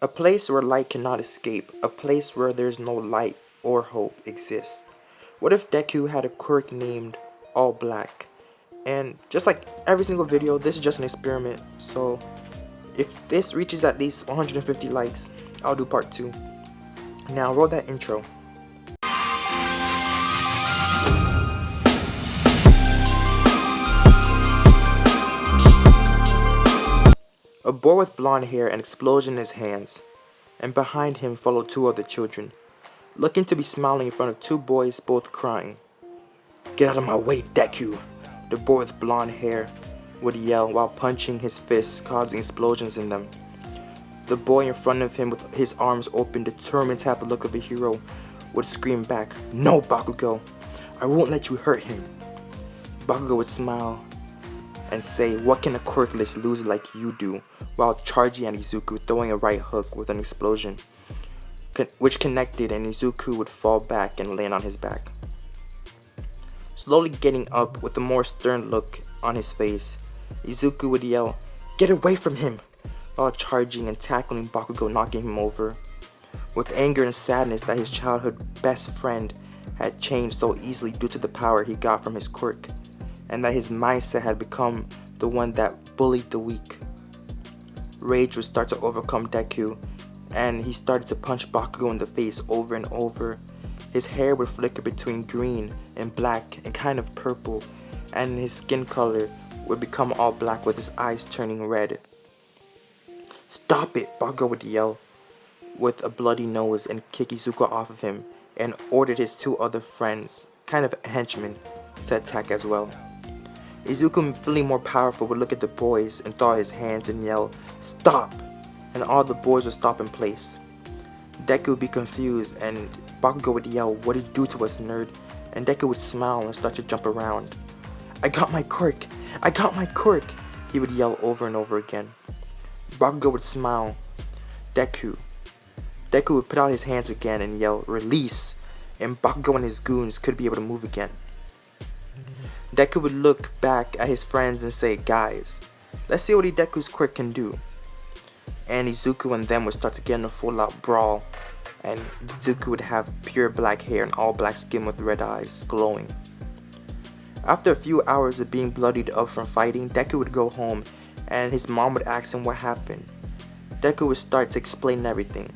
A place where light cannot escape, a place where there's no light or hope exists. What if Deku had a quirk named Allblack? And just like every single video, this is just an experiment. So if this reaches at least 150 likes, I'll do part 2. Now roll that intro. A boy with blonde hair and explosion in his hands, and behind him followed 2 other children, looking to be smiling in front of 2 boys both crying. "Get out of my way, Deku!" the boy with blonde hair would yell while punching his fists, causing explosions in them. The boy in front of him with his arms open, determined to have the look of a hero, would scream back, "No, Bakugo! I won't let you hurt him!" Bakugo would smile and say, "What can a quirkless loser like you do?" while charging at Izuku, throwing a right hook with an explosion, which connected, and Izuku would fall back and land on his back. Slowly getting up with a more stern look on his face, Izuku would yell, "Get away from him!" while charging and tackling Bakugo, knocking him over. With anger and sadness that his childhood best friend had changed so easily due to the power he got from his quirk, and that his mindset had become the one that bullied the weak. Rage would start to overcome Deku, and he started to punch Bakugo in the face over and over. His hair would flicker between green and black and kind of purple, and his skin color would become all black with his eyes turning red. "Stop it!" Bakugo would yell with a bloody nose and kick Izuku off of him, and ordered his 2 other friends, kind of henchmen, to attack as well. Izuku, feeling more powerful, would look at the boys and thaw his hands and yell, "Stop!" and all the boys would stop in place. Deku would be confused, and Bakugo would yell, "What did you do to us, nerd?" and Deku would smile and start to jump around. "I got my quirk! I got my quirk!" he would yell over and over again. Bakugo would smile. Deku would put out his hands again and yell, "Release!" and Bakugo and his goons could be able to move again. Deku would look back at his friends and say, "Guys, let's see what Deku's quirk can do." And Izuku and them would start to get in a full-out brawl, and Izuku would have pure black hair and all black skin with red eyes, glowing. After a few hours of being bloodied up from fighting, Deku would go home, and his mom would ask him what happened. Deku would start to explain everything.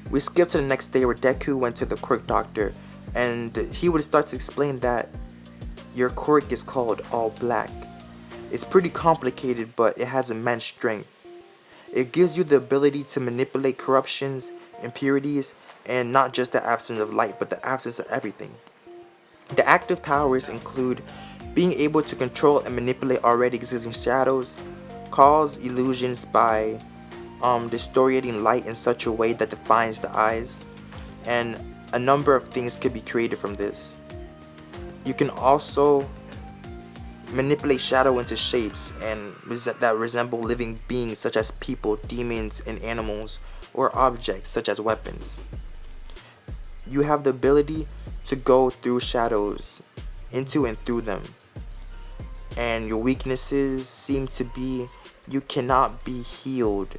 We skip to the next day where Deku went to the quirk doctor, and he would start to explain that your quirk is called Allblack. It's pretty complicated, but it has immense strength. It gives you the ability to manipulate corruptions, impurities, and not just the absence of light, but the absence of everything. The active powers include being able to control and manipulate already existing shadows, cause illusions by distorting light in such a way that defines the eyes, and a number of things could be created from this. You can also manipulate shadow into shapes and that resemble living beings such as people, demons, and animals, or objects such as weapons. You have the ability to go through shadows, into and through them. And your weaknesses seem to be you cannot be healed.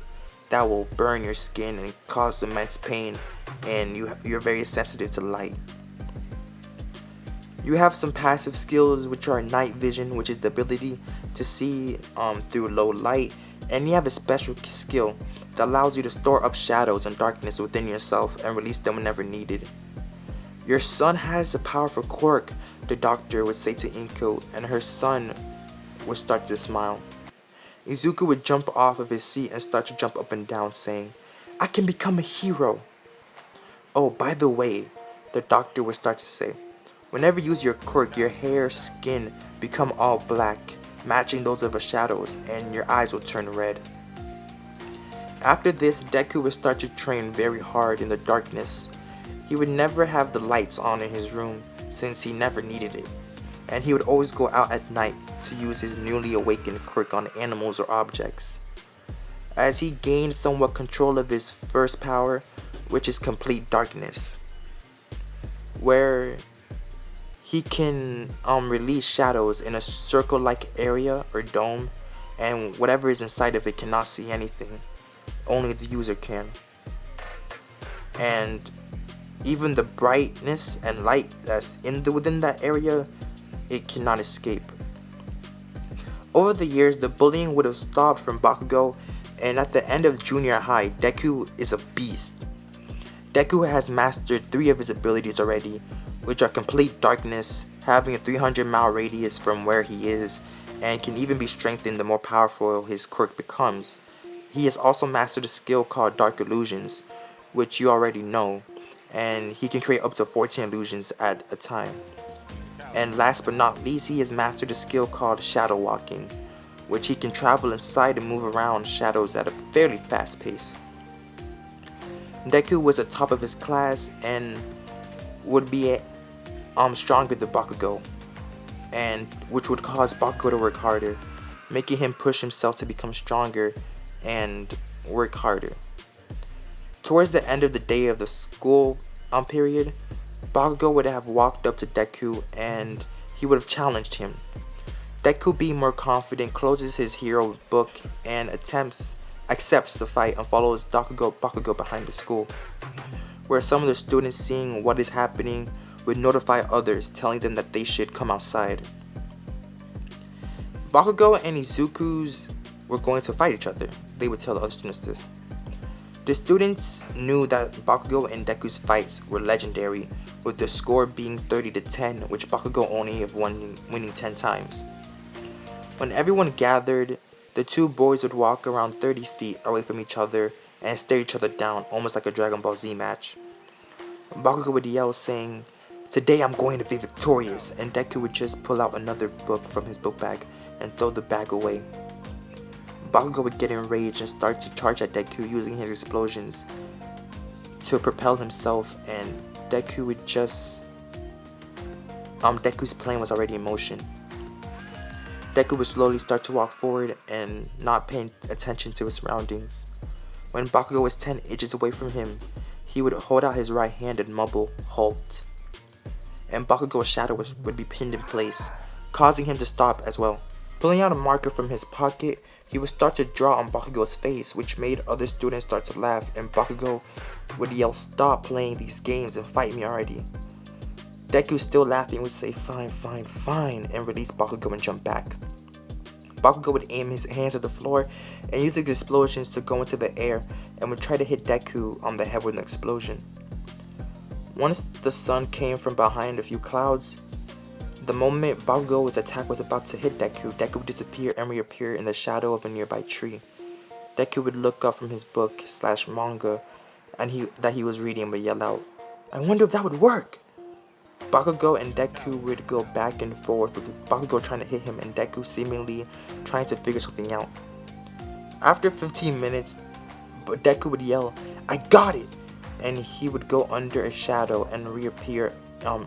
That will burn your skin and cause immense pain, and you're very sensitive to light. You have some passive skills, which are night vision, which is the ability to see through low light, and you have a special skill that allows you to store up shadows and darkness within yourself and release them whenever needed. Your son has a powerful quirk, the doctor would say to Inko, and her son would start to smile. Izuku would jump off of his seat and start to jump up and down, saying, "I can become a hero." "Oh, by the way," the doctor would start to say, "whenever you use your quirk, your hair, skin become all black, matching those of the shadows, and your eyes will turn red." After this, Deku would start to train very hard in the darkness. He would never have the lights on in his room, since he never needed it, and he would always go out at night to use his newly awakened quirk on animals or objects. As he gained somewhat control of his first power, which is complete darkness, where he can release shadows in a circle-like area or dome, and whatever is inside of it cannot see anything. only the user can. And even the brightness and light that's within that area, it cannot escape. Over the years, the bullying would have stopped from Bakugo, and at the end of junior high, Deku is a beast. Deku has mastered 3 of his abilities already, which are Complete Darkness, having a 300-mile radius from where he is, and can even be strengthened the more powerful his quirk becomes. He has also mastered a skill called Dark Illusions, which you already know, and he can create up to 14 illusions at a time. And last but not least, he has mastered a skill called Shadow Walking, which he can travel inside and move around shadows at a fairly fast pace. Deku was the top of his class and would be stronger than Bakugo, and which would cause Bakugo to work harder, making him push himself to become stronger and work harder. Towards the end of the day of the school period, Bakugo would have walked up to Deku and he would have challenged him. Deku, being more confident, closes his hero book and accepts the fight and follows Bakugo behind the school, where some of the students, seeing what is happening, would notify others, telling them that they should come outside. Bakugo and Izuku's were going to fight each other. They would tell the other students this. The students knew that Bakugo and Deku's fights were legendary, with the score being 30-10, which Bakugo only have winning 10 times. When everyone gathered, the two boys would walk around 30 feet away from each other and stare each other down, almost like a Dragon Ball Z match. Bakugo would yell, saying, "Today I'm going to be victorious," and Deku would just pull out another book from his book bag and throw the bag away. Bakugo would get enraged and start to charge at Deku using his explosions to propel himself, and Deku would just... Deku's plane was already in motion. Deku would slowly start to walk forward and not paying attention to his surroundings. When Bakugo was 10 inches away from him, he would hold out his right hand and mumble, "Halt." And Bakugo's shadow would be pinned in place, causing him to stop as well. Pulling out a marker from his pocket, he would start to draw on Bakugo's face, which made other students start to laugh, and Bakugo would yell, "Stop playing these games and fight me already." Deku, still laughing, would say, "Fine, fine, fine," and release Bakugo and jump back. Bakugo would aim his hands at the floor and use his explosions to go into the air and would try to hit Deku on the head with an explosion. Once the sun came from behind a few clouds, the moment Bakugo's attack was about to hit Deku, Deku would disappear and reappear in the shadow of a nearby tree. Deku would look up from his book/manga that he was reading and would yell out, "I wonder if that would work!" Bakugo and Deku would go back and forth, with Bakugo trying to hit him and Deku seemingly trying to figure something out. After 15 minutes, Deku would yell, "I got it!" and he would go under a shadow and reappear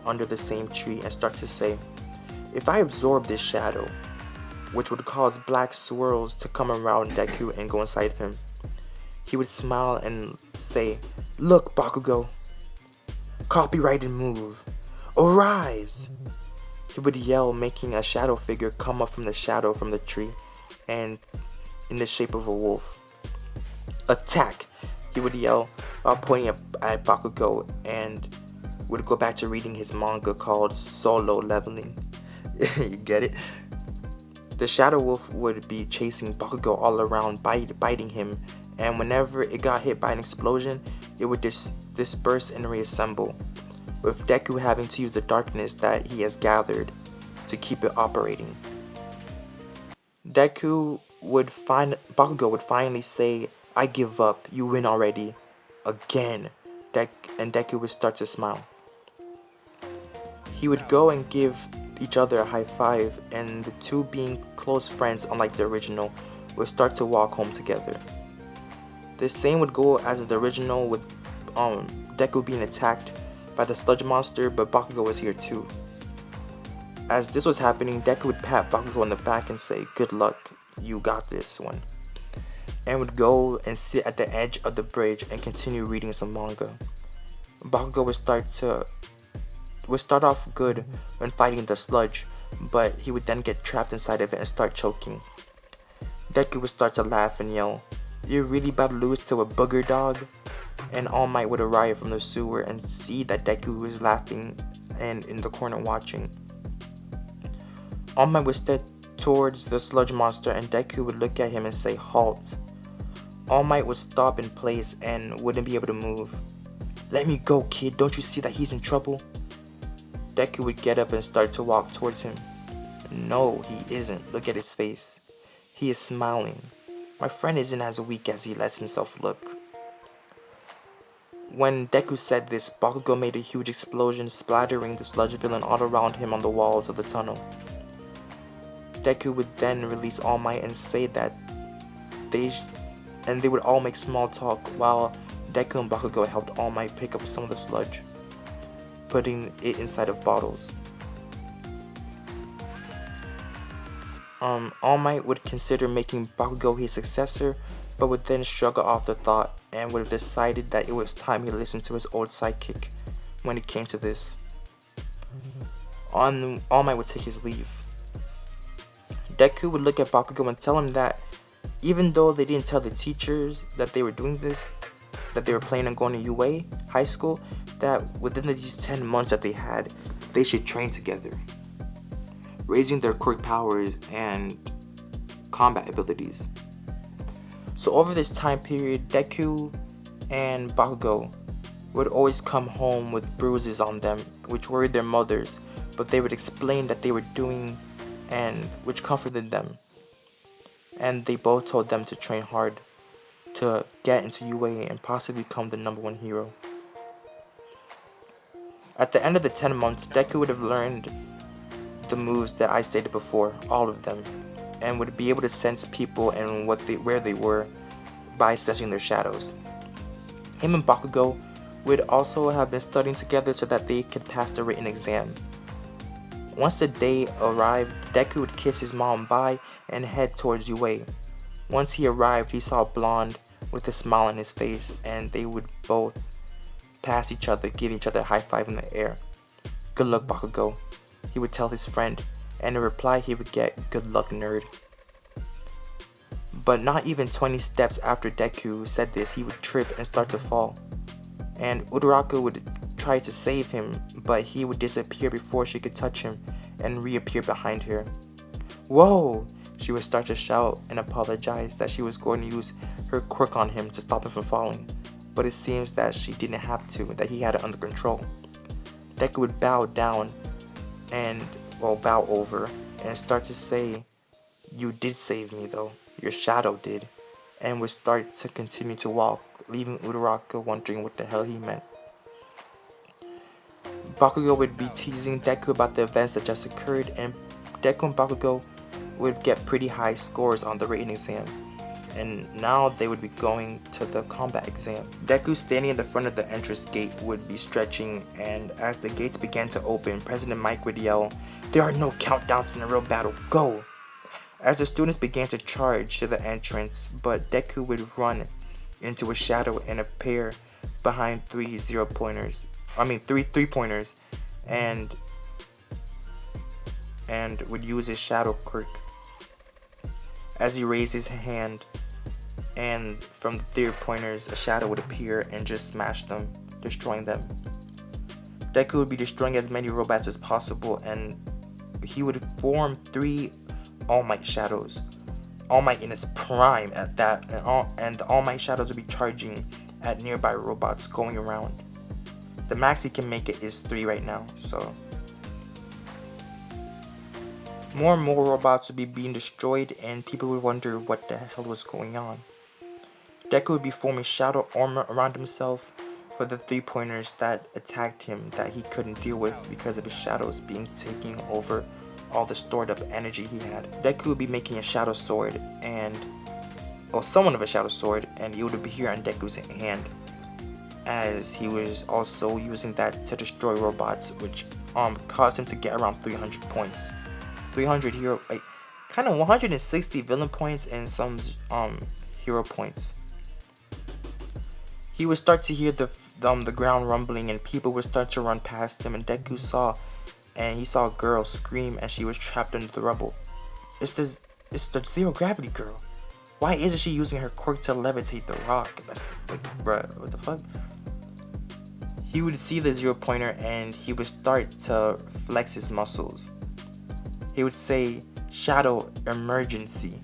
under the same tree and start to say, "If I absorb this shadow," which would cause black swirls to come around Deku and go inside of him. He would smile and say, "Look, Bakugo, copyrighted move. Arise!" He would yell, making a shadow figure come up from the shadow from the tree and in the shape of a wolf. "Attack!" he would yell while pointing at Bakugo, and would go back to reading his manga called Solo Leveling. You get it? The shadow wolf would be chasing Bakugo all around, biting him, and whenever it got hit by an explosion, it would disperse and reassemble, with Deku having to use the darkness that he has gathered to keep it operating. Bakugo would finally say, "I give up, you win already," again, and Deku would start to smile. He would go and give each other a high five, and the two, being close friends unlike the original, would start to walk home together. The same would go as in the original, with Deku being attacked by the sludge monster, but Bakugo was here too. As this was happening, Deku would pat Bakugo on the back and say, "Good luck, you got this one," and would go and sit at the edge of the bridge and continue reading some manga. Bakugo would start off good when fighting the sludge, but he would then get trapped inside of it and start choking. Deku would start to laugh and yell, You're really about to lose to a booger dog? And All Might would arrive from the sewer and see that Deku was laughing and in the corner watching. All Might would step towards the sludge monster and Deku would look at him and say, "Halt." All Might would stop in place and wouldn't be able to move. "Let me go, kid. Don't you see that he's in trouble?" Deku would get up and start to walk towards him. No, he isn't. Look at his face. He is smiling. My friend isn't as weak as he lets himself look. When Deku said this, Bakugo made a huge explosion, splattering the sludge villain all around him on the walls of the tunnel. Deku would then release All Might and say that they would all make small talk while Deku and Bakugo helped All Might pick up some of the sludge, putting it inside of bottles. All Might would consider making Bakugo his successor, but would then shrug off the thought and would have decided that it was time he listened to his old sidekick when it came to this. All Might would take his leave. Deku would look at Bakugo and tell him that even though they didn't tell the teachers that they were doing this, that they were planning on going to UA high school, that within these 10 months that they had, they should train together, raising their quirk powers and combat abilities. So over this time period, Deku and Bakugo would always come home with bruises on them, which worried their mothers, but they would explain that they were doing and which comforted them. And they both told them to train hard to get into UA and possibly become the #1 hero. At the end of the 10 months, Deku would have learned the moves that I stated before, all of them, and would be able to sense people and where they were by assessing their shadows. Him and Bakugo would also have been studying together so that they could pass the written exam. Once the day arrived, Deku would kiss his mom bye and head towards UA. Once he arrived, he saw Blonde with a smile on his face, and they would both pass each other, giving each other a high five in the air. "Good luck, Bakugo," he would tell his friend, and in reply he would get, "Good luck, nerd." But not even 20 steps after Deku said this, he would trip and start to fall. And Uraraka would try to save him, but he would disappear before she could touch him and reappear behind her. "Whoa!" She would start to shout and apologize that she was going to use her quirk on him to stop him from falling, but it seems that she didn't have to, that he had it under control. Deku would bow down and, bow over and start to say, "You did save me though, your shadow did," and would start to continue to walk, leaving Uraraka wondering what the hell he meant. Bakugo would be teasing Deku about the events that just occurred, and Deku and Bakugo would get pretty high scores on the written exam, and now they would be going to the combat exam. Deku, standing in the front of the entrance gate, would be stretching, and as the gates began to open, President Mike would yell, "There are no countdowns in a real battle, go!" As the students began to charge to the entrance, but Deku would run into a shadow and appear behind three three-pointers, and would use his shadow quirk. As he raised his hand, and from the 3-pointers, a shadow would appear and just smash them, destroying them. Deku would be destroying as many robots as possible, and he would form 3 All Might shadows. All Might in his prime at that, and the All Might shadows would be charging at nearby robots going around. The max he can make it is 3 right now, so more and more robots would be being destroyed, and people would wonder what the hell was going on. Deku would be forming shadow armor around himself for the 3-pointers that attacked him that he couldn't deal with because of his shadows being taking over all the stored up energy he had. Deku would be making a shadow sword, and somewhat of a shadow sword, and it would appear on Deku's hand, as he was also using that to destroy robots, which caused him to get around 300 points. 300 hero, kind of 160 villain points and some hero points. He would start to hear the ground rumbling, and people would start to run past him, and Deku saw a girl scream as she was trapped under the rubble. It's the zero gravity girl. Why isn't she using her quirk to levitate the rock? That's like, bruh, what the fuck? He would see the 0-pointer and he would start to flex his muscles. He would say, "Shadow emergency,"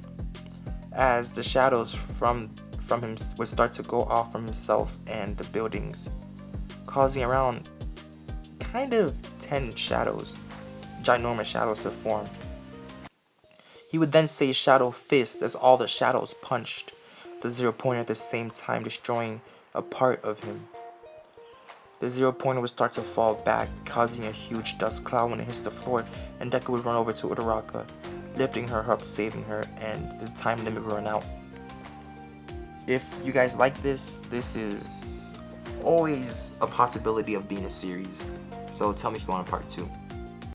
as the shadows from him would start to go off from himself and the buildings, causing around kind of 10 shadows, ginormous shadows to form. He would then say "Shadow Fist" as all the shadows punched the 0-pointer at the same time, destroying a part of him. The 0-pointer would start to fall back, causing a huge dust cloud when it hits the floor, and Deku would run over to Uraraka, lifting her up, saving her, and the time limit would run out. If you guys like this is always a possibility of being a series, so tell me if you want a part 2.